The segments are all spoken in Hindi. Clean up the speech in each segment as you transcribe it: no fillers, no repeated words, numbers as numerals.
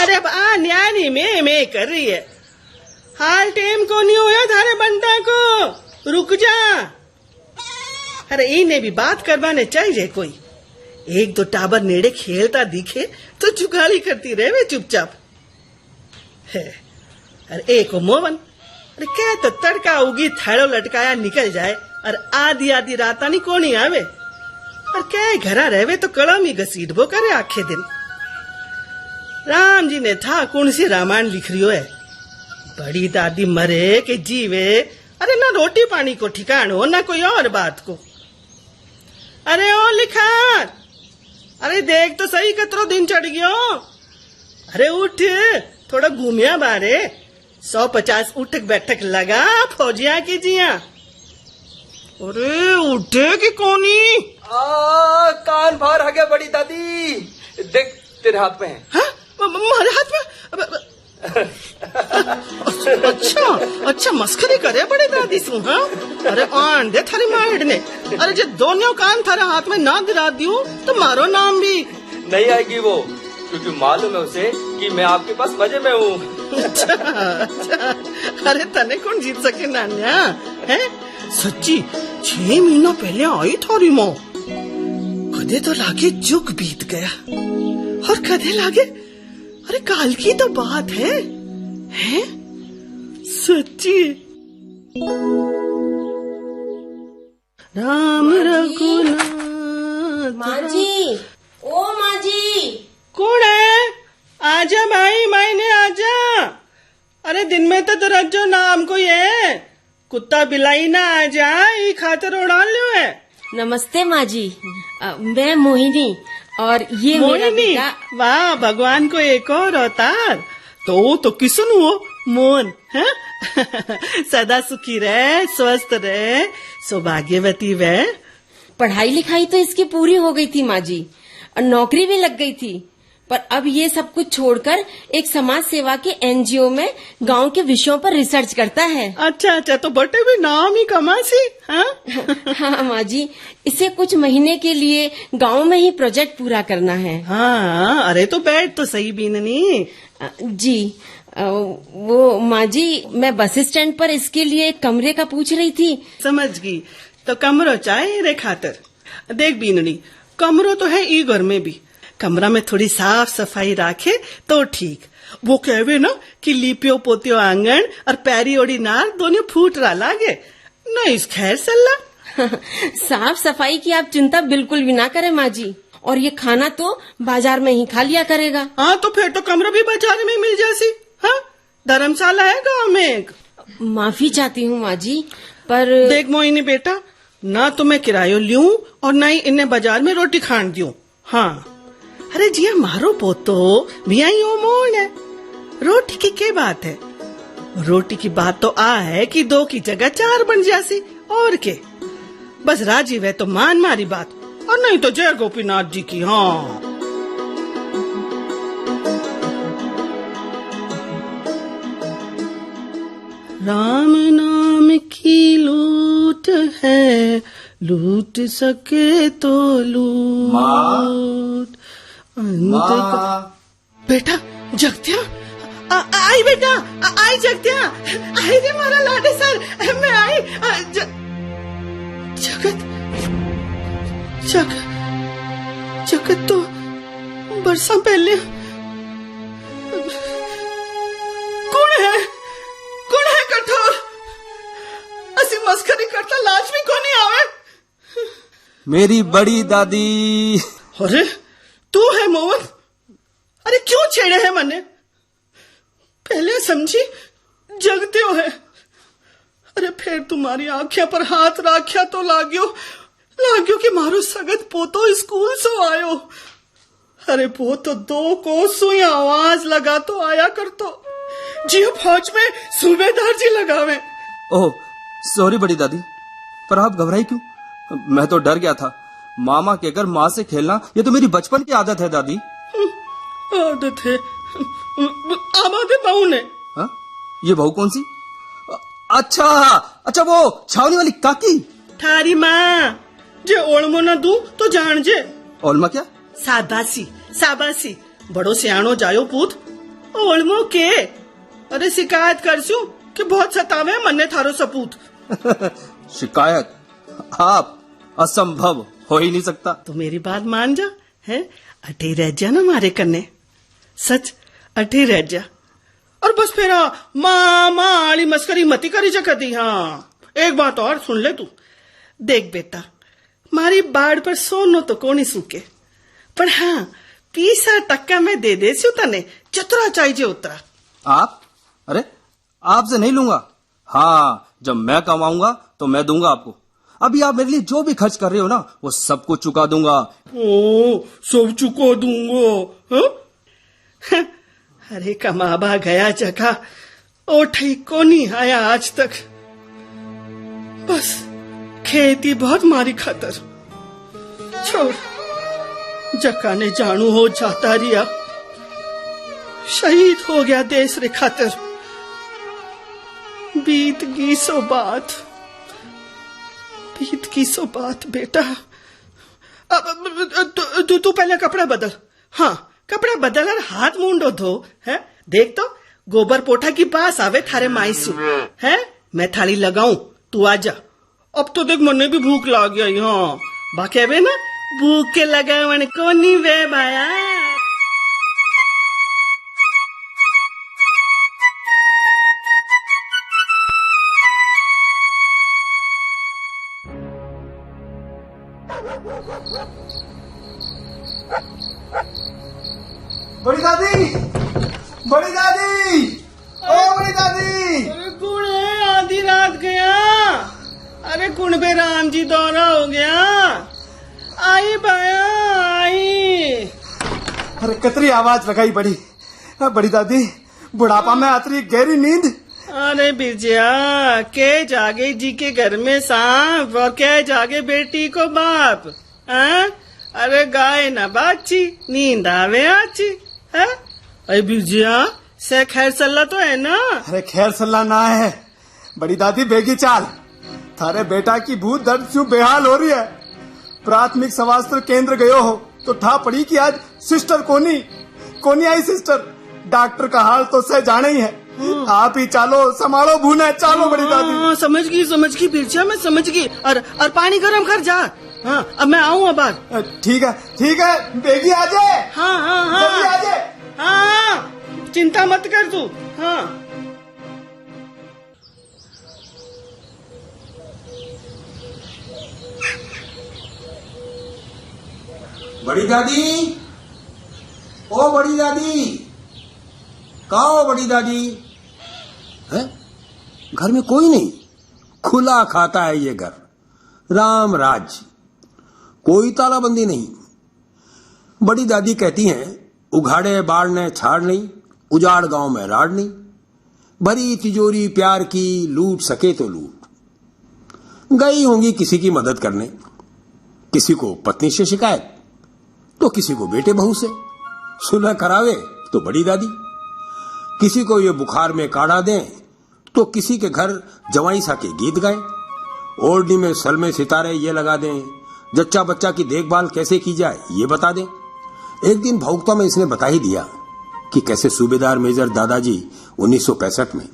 अरे बा न्यानी में कर रही है। हाल टेम को नहीं होया थारे बंटा को, रुक जा। अरे इन्हें भी बात करवाने चाहिए कोई। एक दो टाबर नेड़े खेलता दिखे तो जुगाली करती रहे वे चुपचाप है। अरे एक मोवन, अरे क्या तो तड़का उगी थाड़ो लटकाया निकल जाए और आधी आधी राता नहीं कोनी आवे। और क्या घरा रहे तो कलम ही घसीटबो करे आखे दिन। राम जी ने था कौन सी रामायण लिख रही है। बड़ी दादी मरे के जीवे, अरे ना रोटी पानी को ठिकान हो ना कोई और बात को। अरे ओ लिखार, अरे देख तो सही कतरो दिन चढ़ गयो। अरे उठ, थोड़ा घूमिया बारे। 150 उठक बैठक लगा फौजिया की जिया। अरे उठे की कोनी। कान बाहर आ गया बड़ी दादी, देख तेरे हाथ में है। हाँ? हमारे हाथ में? अच्छा मस्करी करे बड़ी दादी सु। हाँ? अरे आन दे थारी माइड ने। अरे जो दोनों कान थारे हाथ में ना दिला दियो तो मारो नाम भी नहीं आएगी वो, क्योंकि मालूम है उसे कि मैं आपके पास मजे में हूँ। अच्छा। अरे तने कौन जीत सके नान्या है? सच्ची 6 महीना पहले आई थारी माँ। कदे तो लागे जुग बीत गया और कदे लागे अरे काल की तो बात है? सच्ची। राम रघुनाथ। माँ जी, ओ माँ जी। कौन है? आजा भाई, मायने आजा। अरे दिन में तो रज्जो नाम को ये कुत्ता बिलाई ना आ जाए खातिर उड़ा लो है। नमस्ते माँ जी, मैं मोहिनी और ये मेरा बेटा। वाह, भगवान को एक और अवतार। तो किसन हो मोहन है? सदा सुखी रहे, स्वस्थ रहे, सौभाग्यवती वह। पढ़ाई लिखाई तो इसकी पूरी हो गई थी माँ जी, और नौकरी भी लग गई थी। पर अब ये सब कुछ छोड़कर एक समाज सेवा के एनजीओ में गांव के विषयों पर रिसर्च करता है। अच्छा, तो बटे भी नाम ही कमासी। हाँ? हाँ माँ जी, इसे कुछ महीने के लिए गांव में ही प्रोजेक्ट पूरा करना है। हाँ, अरे तो बैठ तो सही बीननी जी। वो माँ जी, मैं बस स्टैंड पर इसके लिए एक कमरे का पूछ रही थी। समझ गई, तो कमरो चाहे रे खातर। देख बीननी, कमरो तो है ई घर में भी। कमरा में थोड़ी साफ सफाई रखे तो ठीक। वो कहवे ना कि लिपियो पोतियो आंगन और पैरी ओड़ी नार दोनों फूट रहा लागे। नहीं खैर सल्ला। साफ सफाई की आप चिंता बिल्कुल भी ना करें माँ जी, और ये खाना तो बाजार में ही खा लिया करेगा। हाँ, तो फिर तो कमरा भी बाजार में मिल जासी। हाँ, धर्मशाला है गाँव में एक। माफी चाहती हूँ माँ जी, पर देख मोहिनी बेटा, ना तो मैं किरायो लूं और ना ही इन्हें बाजार में रोटी खान दूं। हाँ, अरे जिया मारो पोतो भी आई ओ मोन है। रोटी की क्या बात है? रोटी की बात तो आ है कि 2 की जगह 4 बन जासी और के। बस राजी वे तो मान मारी बात, और नहीं तो जय गोपीनाथ जी की। हाँ, राम नाम की लूट है, लूट सके तो लूट। बेटा जगत्या, आई बेटा, आई जगत्या, आई रे मारा लाडे सर, मैं आई। जगत तो बरसा पहले। कौन है कठोर? असी मस्करी करता लाज भी को नहीं आवे। मेरी बड़ी दादी। अरे तू है मोहन? अरे क्यों छेड़े है मने? पहले समझी जगते हो है। अरे फिर तुम्हारी आंखें पर हाथ राख्या तो लाग्यो कि मारो सगत पोतो स्कूल से आयो। अरे पोतो 2 कोस सुई आवाज लगा तो आया कर तो जियो फौज में सूबेदार जी लगावे। ओह सॉरी बड़ी दादी, पर आप घबराई क्यों? मैं तो डर गया था। मामा के घर माँ से खेलना ये तो मेरी बचपन की आदत है दादी। आदत है? आबादे बहू ने। हाँ? ये बहू कौन सी? अच्छा वो छावनी वाली काकी। थारी माँ जे ओळमो न दू तो जान जे। ओलमा क्या? शाबाशी, बड़ो सियाणो जायो पूत। ओळमो के अरे शिकायत करसू कि बहुत सतावे मन्ने थारो सपूत। शिकायत आप असंभव हो ही नहीं सकता। तो मेरी बात मान जा है, अटे रह जा ना मारे कन्ने, सच अटे रह जा। और बस फिर माँ आली मस्करी मती करी चकती। हाँ एक बात और सुन ले तू, देख बेटा मारी बाढ़ पर सोनो तो कोनी सूके, पर हाँ 20% मैं दे देसी तने जितना चाहिए उतरा। आप? अरे आपसे नहीं लूंगा। हाँ जब मैं कमाऊंगा तो मैं दूंगा आपको। अभी आप मेरे लिए जो भी खर्च कर रहे हो ना वो सब कुछ चुका दूंगा। ओ सब चुका दूंगा हाँ? अरे कमाबा गया जगह ओ ठीक को नहीं आया आज तक। बस खेती बहुत मारी खातर छोड़, जका ने जानू हो जाता रिया, शहीद हो गया देश रे खातर। बीत गई सो बात, बीत की सो बात बेटा। अब तू पहले कपड़ा बदल। हाँ कपड़ा बदल और हाथ मुंडो धो है। देख तो गोबर पोठा की पास आवे थारे माईसू है, मैं थाली लगाऊं तू आजा। अब तो देख मन्ने भी भूख लाग गई। हाँ बाकी वे ना भूख के लगा मन को नहीं वे भाया। बड़ी दादी, बड़ी दादी, ओ बड़ी दादी। अरे कौन है आधी रात गया? अरे कुण बे राम जी दौरा हो गया। आई बाया आई। अरे कतरी आवाज लगाई बड़ी बड़ी दादी, बुढ़ापा में आतरी गहरी नींद। अरे बिरजिया के जागे जी के घर में सांप और के जागे बेटी को बाप हैं? अरे गाय न बाची नींद आवे आची है। अरे बिरजिया से खैर सल्ला तो है ना? अरे खैर सल्ला ना है बड़ी दादी, बेगी चाल। थारे बेटा की भूत दर्द से बेहाल हो रही है। प्राथमिक स्वास्थ्य केंद्र गयो हो तो ठा पड़ी कि आज सिस्टर कोनी आई सिस्टर। डॉक्टर का हाल तो सह जाने ही है। आप ही चालो, संभालो भूने, चालो बड़ी दादी। समझ गई बिरजिया, मैं समझ गई। और पानी गर्म कर जा। हाँ अब मैं आऊँ अब। ठीक है बेगी आ जाए। हाँ जल्दी आ जाए। हाँ चिंता मत कर तू। हाँ बड़ी दादी, ओ बड़ी दादी, कहाँ हो बड़ी दादी? है घर में कोई नहीं, खुला खाता है ये घर, राम राज्य, कोई तालाबंदी नहीं। बड़ी दादी कहती हैं उघाड़े बाढ़ने छाड़ नहीं, उजाड़ गांव में राड़ नहीं, भरी तिजोरी प्यार की, लूट सके तो लूट। गई होंगी किसी की मदद करने, किसी को पत्नी से शिकायत तो किसी को बेटे बहू से, सुलह करावे तो बड़ी दादी, किसी को ये बुखार में काढ़ा दें तो किसी के घर जवाई सा के गीत गाएं, ओढ़नी में सलमे सितारे ये लगा दें, जच्चा बच्चा की देखभाल कैसे की जाए ये बता दें। एक दिन भौकता में इसने बता ही दिया कि कैसे सूबेदार मेजर दादाजी 1965 में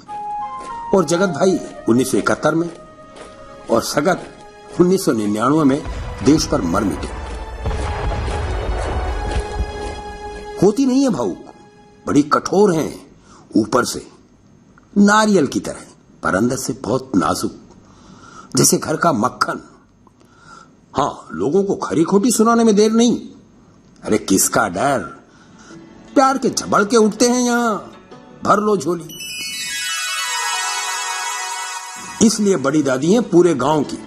और जगत भाई 1971 में और सगत 1999 में देश पर मर मिटे। होती नहीं है भावुक, बड़ी कठोर हैं, ऊपर से नारियल की तरह पर अंदर से बहुत नाजुक, जैसे घर का मक्खन। हाँ लोगों को खरी खोटी सुनाने में देर नहीं। अरे किसका डर, प्यार के झबड़ के उठते हैं यहां, भर लो झोली। इसलिए बड़ी दादी हैं पूरे गांव की।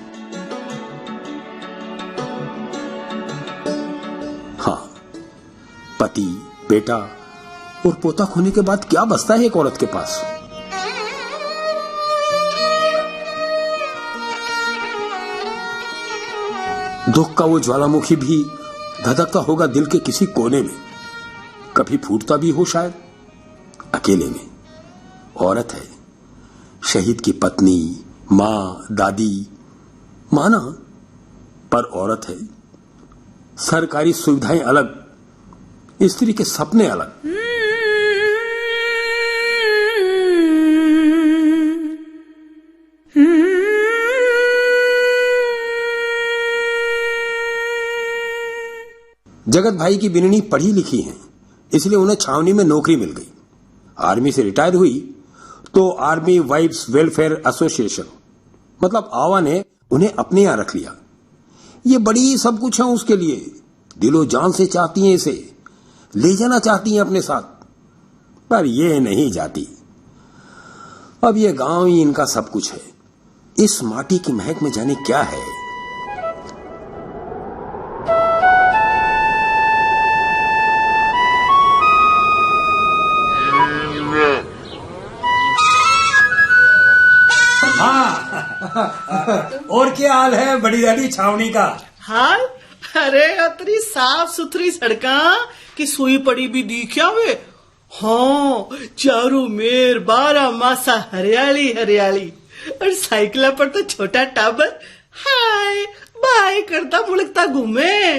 हाँ पति, बेटा और पोता खोने के बाद क्या बचता है एक औरत के पास? दुख का वो ज्वालामुखी भी धधकता होगा दिल के किसी कोने में, कभी फूटता भी हो शायद अकेले में। औरत है, शहीद की पत्नी, माँ, दादी, माना, पर औरत है। सरकारी सुविधाएं अलग, स्त्री के सपने अलग। जगत भाई की बिननी पढ़ी लिखी हैं, इसलिए उन्हें छावनी में नौकरी मिल गई। आर्मी से रिटायर हुई तो आर्मी वाइफ्स वेलफेयर एसोसिएशन मतलब आवा ने उन्हें अपने यहां रख लिया। ये बड़ी सब कुछ है उसके लिए, दिलो जान से चाहती हैं, इसे ले जाना चाहती हैं अपने साथ, पर ये नहीं जाती। अब ये गांव ही इनका सब कुछ है। इस माटी की महक में जाने क्या है। और क्या हाल है बड़ी दादी छावनी का? हाल अरे अतरी साफ सुथरी सड़का की सुई पड़ी भी दिखा वे। हाँ, चारों मेर 12 मासा हरियाली हरियाली, और साइकिल पर तो छोटा टाबर हाय बाय करता मुड़कता घूमे।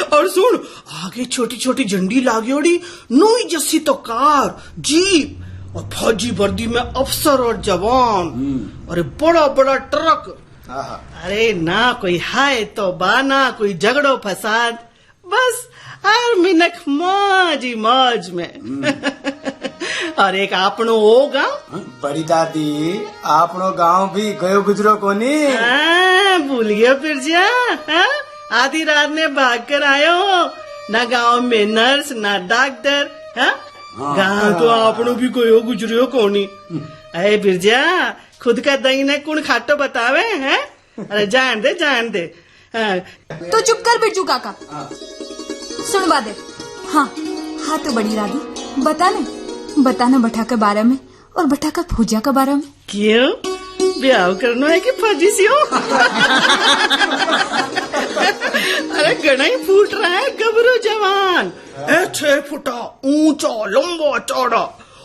और सुन, आगे छोटी छोटी झंडी लागोड़ी, नोई जस्सी तो कार जीप, और फौजी वर्दी में अफसर और जवान, अरे बड़ा बड़ा ट्रक। अरे ना कोई हाय तो बाना कोई झगड़ो फसाद, बस हर मिनख मौज ही मौज में। और एक आपनो होगा बड़ी दादी, आपनो गांव भी गयो गुजरो कोनी? भूल गया फिर जा। हाँ? आधी रात ने भाग कर आयो, ना गांव में नर्स ना डॉक्टर। हाँ? गांव तो आपनो भी गयो गुजरियो कोनी। अरे बिरजा, खुद का दही ने कुण खाटो बतावे हैं? अरे जान दे जान दे। हाँ। तो चुप कर बिरजू काका, सुन बात। हाँ हाँ तो बड़ी दादी बताना बठा के बारे में और बठा का फूजा के बारे में। क्यों ब्याह करना है कि फौजी सी हो? अरे गणा ही फूट रहा है गबरू जवान, 6 फुटा ऊंचा लंबा चौड़ा,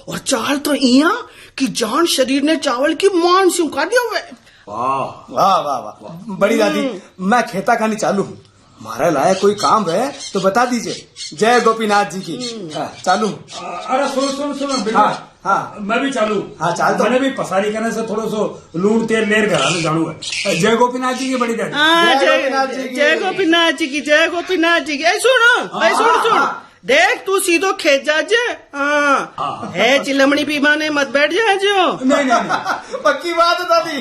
और चाल तो इया कि जान शरीर ने चावल की मान से उका दिया हुआ। वाह वाह वाह वाह बड़ी दादी, मैं खेता खानी चालू हूँ। हमारा लायक कोई काम है तो बता दीजिए। जय गोपीनाथ जी की। चालू। अरे सुनो हाँ हाँ मैं भी चालू। हाँ चाल तो। मैंने भी पसारी करने से थोड़ा सो लूण तेल लेर घर जानू है। जय गोपीनाथ जी की बड़ी दादी। जय गोपीनाथ जी की, जय गोपीनाथ जी की। सुन देख, तू सीधो खेत जा जे। हाँ है चिलमणी पीमा ने मत बैठ जा जो। नहीं पक्की बात है दादी।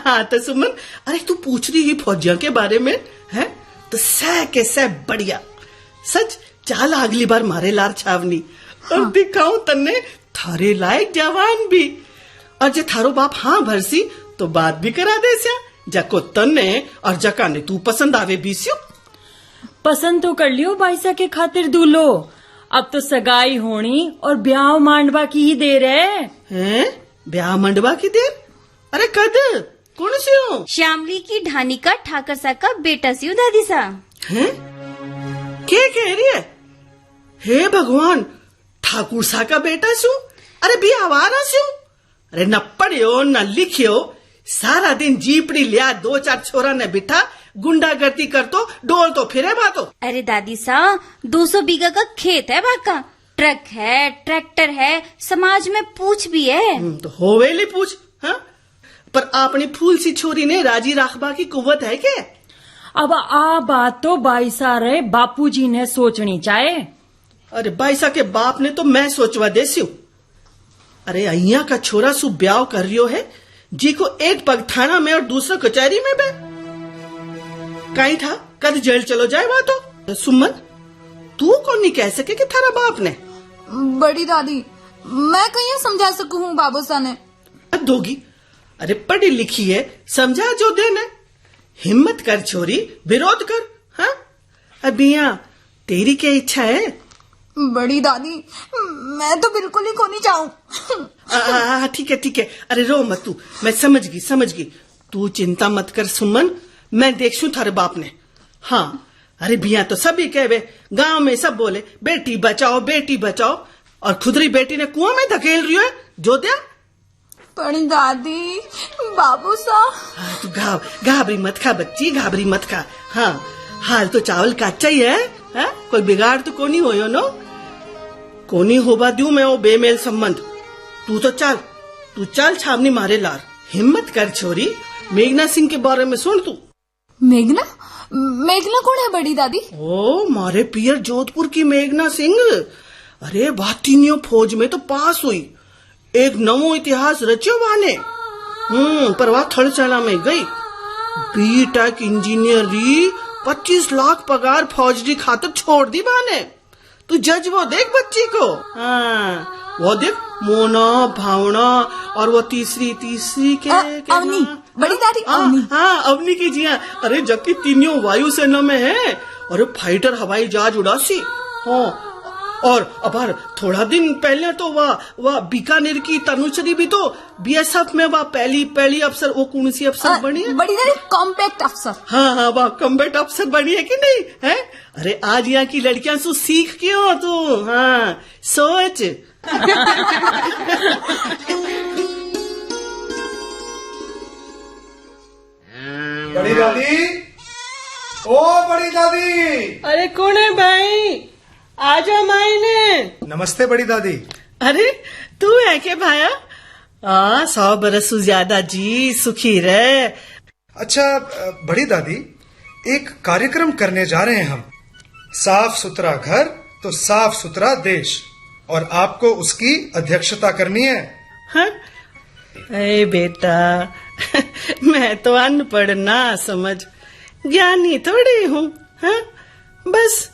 हाँ तो सुमन, अरे तू पूछ रही ही फौजियों के बारे में है तो सह के सह बढ़िया। सच चाल अगली बार मारे लार छावनी, और दिखाऊं तन्ने थारे लायक जवान भी। और जे थारो बाप हाँ भरसी तो बात भी करा दे स्या, जको तन्ने और जका ने तू पसंद आवे बीसियो। पसंद तो कर लियो बाईसा के खातिर दूल्हो, अब तो सगाई होनी और ब्याह मांडवा की ही देर है। हैं? ब्याह मंडवा की देर? अरे कद कौन सी हो? श्यामली की ढानी का ठाकर सा का बेटा सी दादी सा। हैं? क्या कह रही है? हे भगवान, ठाकुर सा का बेटा सू? अरे भी आवारा सू? अरे न पढ़ियो न लिखियो, सारा दिन जीपड़ी लिया 2-4 छोरा ने बिठा गुंडागर्दी कर तो डोल तो फिरे बातो। अरे दादी सा 200 बीघा का खेत है बाका, ट्रक है ट्रैक्टर है, समाज में पूछ भी है। तो होवेली पूछ। हाँ? पर अपनी फूल सी छोरी ने राजी राखबा की कुव्वत है क्या? अब आ बात तो बाईसा रे बापूजी ने सोचनी चाहे। अरे बाईसा के बाप ने तो मैं सोचवा देसी हूँ। अरे अहिया का छोरा सु ब्याह कर रियो है जी को एक पग थाना में और दूसरा कचहरी में बे। कहीं था कद जेल चलो जाए बात हो। सुमन, तू कौन नहीं कह सके कि थारा बाप ने? बड़ी दादी, मैं कहीं समझा सकूं हूँ बाबू सा ने। दोगी, अरे पढ़ी लिखी है, समझा जो देना। हिम्मत कर छोरी, विरोध कर। हाँ अबिया, तेरी क्या इच्छा है? बड़ी दादी, मैं तो बिल्कुल ही को नहीं चाहूं। ठीक है। अरे रो मत तू, मैं समझ गई। तू चिंता मत कर सुमन, मैं देखूं थारे बाप ने। हाँ अरे भैया तो सभी कहवे, गांव में सब बोले बेटी बचाओ, और खुदरी बेटी ने कुआं में धकेल रही है जो दिया। बड़ी दादी, बाबू सा। तू घाबरी मत खा बच्ची, घाबरी मत खा। हाँ हाल तो चावल कच्चा ही है। हाँ? कोई बिगाड़ तो कोनी होयो नो, कोनी होबा दूं मैं वो बेमेल संबंध। तू चल छावनी मारे लार। हिम्मत कर छोरी, मेघना सिंह के बारे में सुन तू। मेघना मेघना कौन है बड़ी दादी? ओ मारे पियर जोधपुर की मेघना सिंह। अरे बातीनियों फौज में तो पास हुई, एक नवो इतिहास रचो वाने। पर वह थड़चाला में गई, बीटेक इंजीनियर री 25 लाख पगार फौज री खातर छोड़ दी बाने। तू जज वो देख बच्ची को। हाँ वो देख मोना भावना और वो तीसरी के अवनी, बड़ी दादी अवनी। हाँ अवनी की जी। अरे जबकि तीनों वायुसेना में है और फाइटर हवाई जहाज उड़ासी। हाँ और अब थोड़ा दिन पहले तो वह बीकानेर की तनुश्री भी तो बीएसएफ में वह पहली अफसर, वो कौन सी अफसर बनी है? बड़ी दादी कॉम्पैक्ट अफसर। हाँ वह कॉम्बैट अफसर बनी है कि नहीं है? अरे आज यहाँ की लड़कियां सु सीख क्यों तू? हाँ सोच। बड़ी दादी, ओ बड़ी दादी। अरे कौन है भाई? आजा मायने। नमस्ते बड़ी दादी। अरे तू है के भाया? 100 बरस ज्यादा जी, सुखी रहे। अच्छा बड़ी दादी, एक कार्यक्रम करने जा रहे हैं हम। साफ सुथरा घर तो साफ सुथरा देश, और आपको उसकी अध्यक्षता करनी है। हाँ? अरे बेटा मैं तो अनपढ़ ना समझ, ज्ञानी थोड़ी हूँ। हाँ? बस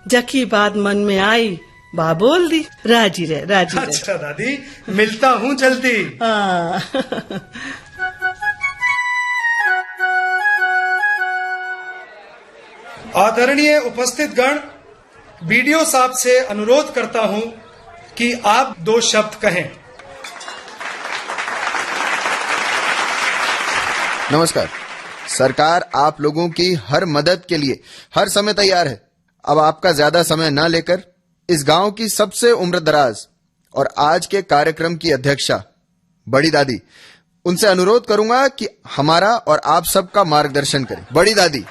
जकी बात मन में आई बा बोल दी, राजी रहे। अच्छा दादी, मिलता हूँ जल्दी। हाँ। आदरणीय उपस्थित गण, बीडीओ साहब से अनुरोध करता हूँ कि आप 2 शब्द कहें। नमस्कार। सरकार आप लोगों की हर मदद के लिए हर समय तैयार है। अब आपका ज्यादा समय न लेकर इस गांव की सबसे उम्रदराज और आज के कार्यक्रम की अध्यक्षा बड़ी दादी, उनसे अनुरोध करूंगा कि हमारा और आप सबका मार्गदर्शन करें। बड़ी दादी।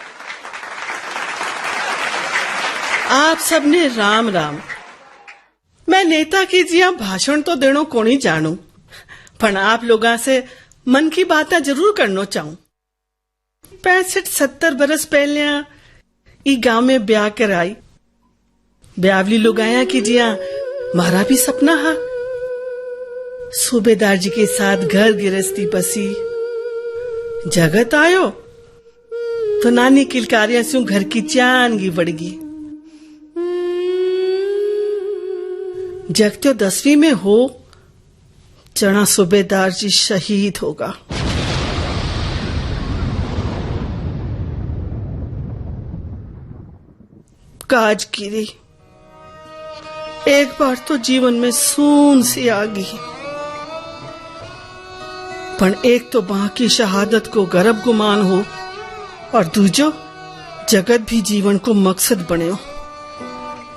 आप सबने राम राम। मैं नेता की जिया भाषण तो देनो कोनी जानू, पर आप लोगों से मन की बातें जरूर करना चाहूं। 65-70 बरस पहले ई गांव में ब्याह कराई। ब्यावली लोग आया कि जिया मारा भी सपना हा। सूबेदार जी के साथ घर गिरस्ती बसी। जगत आयो तो नानी किलकारियां से घर की चानगी बढ़गी। जगत्यो 10वीं में हो चना सूबेदार जी शहीद होगा। काज गिरी। एक बार तो जीवन में सून सी आ गई, पर एक तो मां की शहादत को गर्भ गुमान हो और दूजो जगत भी जीवन को मकसद बने हो।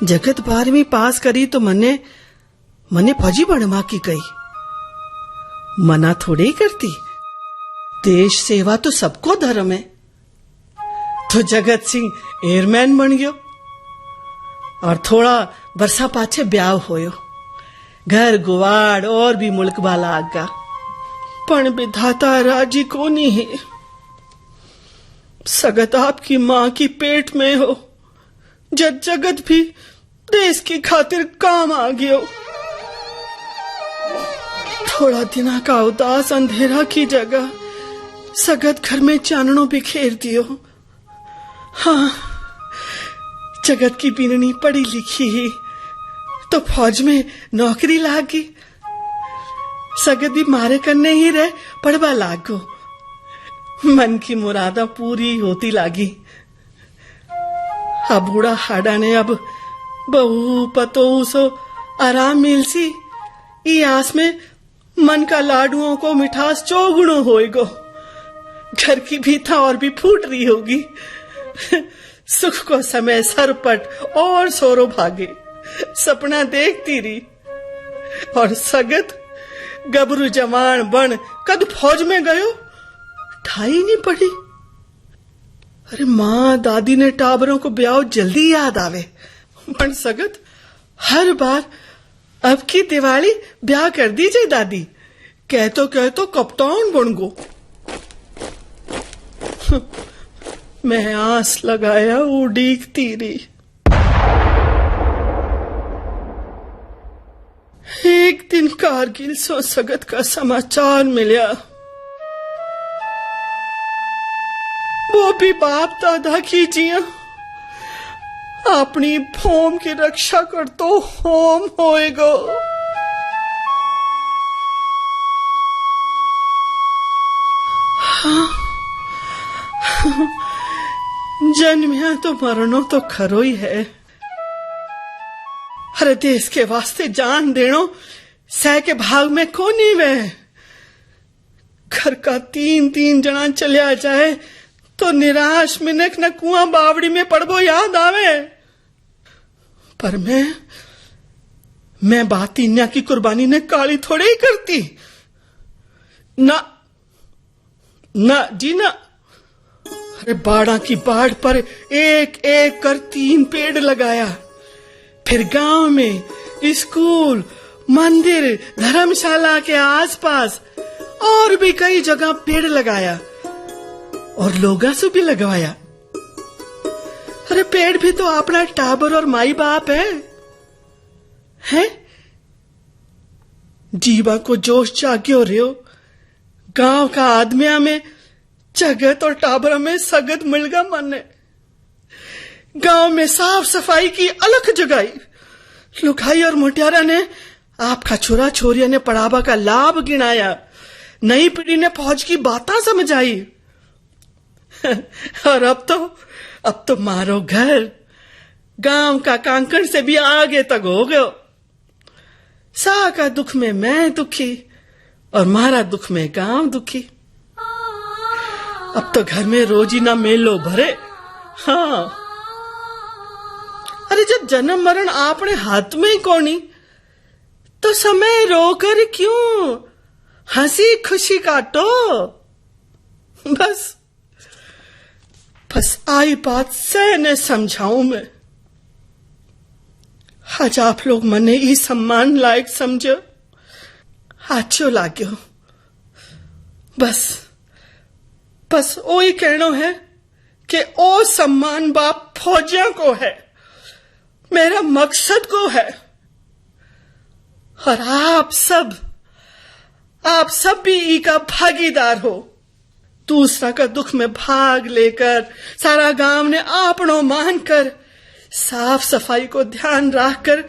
जगत 12वीं पास करी तो मने फौजी बनवा की गई। मना थोड़ी ही करती, देश सेवा तो सबको धर्म है। तो जगत सिंह एयरमैन बन गयो और थोड़ा बरसा पाछे ब्याह होयो। घर गुवाड़ और भी मुल्क वाला आगा, पण विधाता राजी को नहीं है। सगत आपकी मां की पेट में हो, जब जगत भी देश की खातिर काम आ गयो। थोड़ा दिना का उदास अंधेरा की जगह सगत घर में चाननों बिखेर दियो। हाँ, जगत की बीननी पढ़ी लिखी ही तो फौज में नौकरी लागी। सगत भी मारे करने ही रहे, पढ़वा लागो। मन की मुरादा पूरी होती लागी। अब बूढ़ा हाडा ने अब बहू पतो सो आराम मिलसी। ई आस में मन का लाडुओं को मिठास चौगुणो होएगो। घर की भी था और भी फूट रही होगी। सुख को समय सरपट और सोरो भागे, सपना देखती रही। और सगत गबरू जवान बन कद फौज में गयो, ठाई नहीं पड़ी। अरे माँ दादी ने टाबरों को ब्याह जल्दी याद आवे, पर सगत हर बार अब की दिवाली ब्याह कर दीजिए दादी, कहतो कप्तान बन गो। मैं आस लगाया उड़ीक तीरी। एक दिन कारगिल सो सगत का समाचार मिला, वो भी बाप दादा की जिया अपनी भूम की रक्षा कर तो होम होएगो। जन्मिया तो मरणो तो खरो ही है। अरे देश के वास्ते जान देनो सह के भाग में कोनी वे। घर का 3-3 जना चलिया जाए तो निराश मिनक न कुआं बावड़ी में पड़बो याद आवे। पर मैं बात इन्या की कुर्बानी ने काली थोड़े ही करती। ना ना जी ना। अरे बाड़ा की बाढ़ पर एक एक कर 3 पेड़ लगाया, फिर गांव में स्कूल, मंदिर, धर्मशाला के आसपास और भी कई जगह पेड़ लगाया और लोगा से भी लगवाया। अरे पेड़ भी तो अपना टाबर और माई बाप है? जीवा को जोश जाग्यो रहो। गांव का आदमिया में जगत और टाबरा में सगत मिलगा मन ने। गांव में साफ सफाई की अलग जगाई। लुखाई और मुटियारा ने आपका छोरा छोरिया ने पढ़ावा का लाभ गिनाया। नई पीढ़ी ने फौज की बातें समझाई। और अब तो मारो घर गांव का कांकड़ से भी आगे तक हो गयो। सा का दुख में मैं दुखी और मारा दुख में गांव दुखी। अब तो घर में रोजी ना मेलो भरे। हाँ, अरे जब जन्म मरण आपने हाथ में ही कोनी तो समय रोकर क्यों हंसी खुशी काटो। बस आई बात से ने समझाऊं मैं। आज आप लोग मने ई सम्मान लायक समझो, अच्छो लाग्यो। बस ओ ही कहनो है कि ओ सम्मान बाप फौजिया को है, मेरा मकसद को है। और आप सब भी ई का भागीदार हो। दूसरा का दुख में भाग लेकर सारा गांव ने आपनो मानकर साफ सफाई को ध्यान रखकर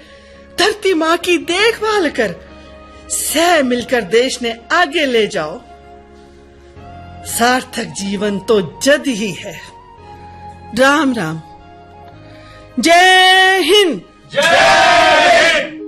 धरती माँ की देखभाल कर सह मिलकर देश ने आगे ले जाओ। सार्थक जीवन तो जद ही है। राम राम। जय हिंद। जय